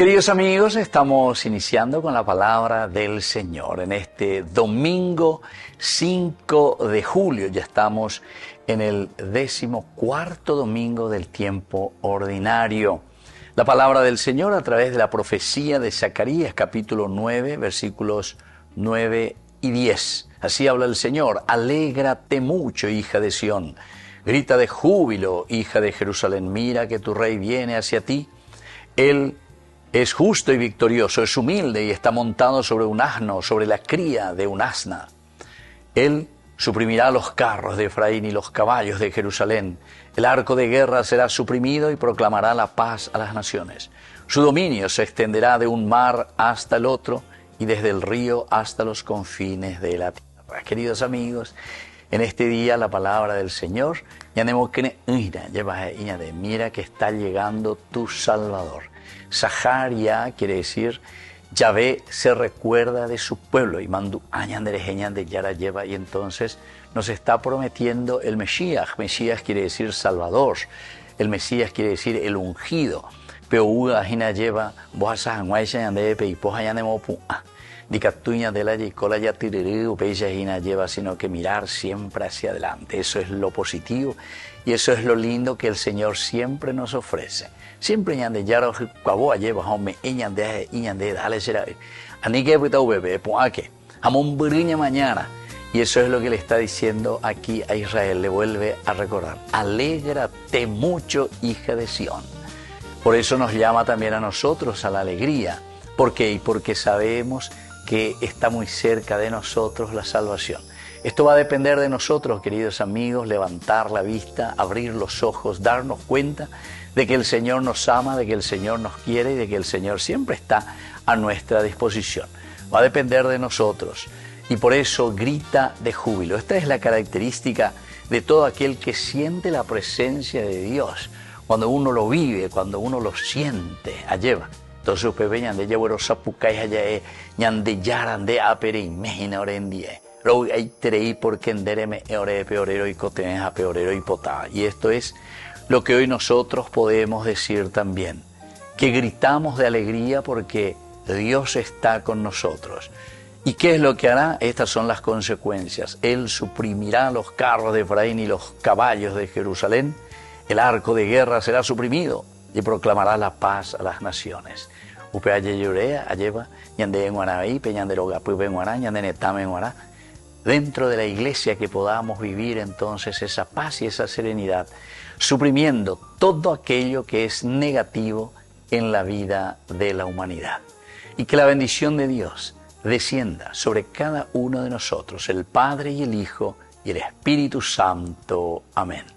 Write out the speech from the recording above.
Queridos amigos, estamos iniciando con la palabra del Señor en este domingo 5 de julio. Ya estamos en el 14º domingo del tiempo ordinario. La palabra del Señor a través de la profecía de Zacarías, capítulo 9, versículos 9 y 10. Así habla el Señor: alégrate mucho, hija de Sión. Grita de júbilo, hija de Jerusalén. Mira que tu rey viene hacia ti. Él es justo y victorioso, es humilde y está montado sobre un asno, sobre la cría de un asna. Él suprimirá los carros de Efraín y los caballos de Jerusalén. El arco de guerra será suprimido y proclamará la paz a las naciones. Su dominio se extenderá de un mar hasta el otro y desde el río hasta los confines de la tierra. Queridos amigos, en este día la palabra del Señor, mira que está llegando tu Salvador. Saharia quiere decir Yahvé se recuerda de su pueblo y mandu de Yara lleva, y entonces nos está prometiendo el Mesías. Mesías quiere decir Salvador, el Mesías quiere decir el ungido. Peuga hina lleva boasa anguaisha de peipoja ya nemopu dicatuña de la yicola ya tiririu peilla hina lleva, sino que mirar siempre hacia adelante. Eso es lo positivo y eso es lo lindo que el Señor siempre nos ofrece. Siempre ñande yaro kwabo lleva home iñande dale será anique puta bebé poake amon briña mañana. Y eso es lo que le está diciendo aquí a Israel, le vuelve a recordar: alégrate mucho, hija de Sión. Por eso nos llama también a nosotros a la alegría. ¿Por qué? Porque sabemos que está muy cerca de nosotros la salvación. Esto va a depender de nosotros, queridos amigos, levantar la vista, abrir los ojos, darnos cuenta de que el Señor nos ama, de que el Señor nos quiere y de que el Señor siempre está a nuestra disposición. Va a depender de nosotros y por eso grita de júbilo. Esta es la característica de todo aquel que siente la presencia de Dios. Cuando uno lo vive, cuando uno lo siente, alleva. Entonces ustedes ñande llevero sapucay allá ñande yarande apere imagina orendie. Luego hay trei porque endereme ore peorero y cotenes a peorero y potá. Y esto es lo que hoy nosotros podemos decir también, que gritamos de alegría porque Dios está con nosotros. ¿Y qué es lo que hará? Estas son las consecuencias. Él suprimirá los carros de Efraín y los caballos de Jerusalén. El arco de guerra será suprimido y proclamará la paz a las naciones. Dentro de la iglesia que podamos vivir entonces esa paz y esa serenidad, suprimiendo todo aquello que es negativo en la vida de la humanidad. Y que la bendición de Dios descienda sobre cada uno de nosotros, el Padre y el Hijo y el Espíritu Santo. Amén.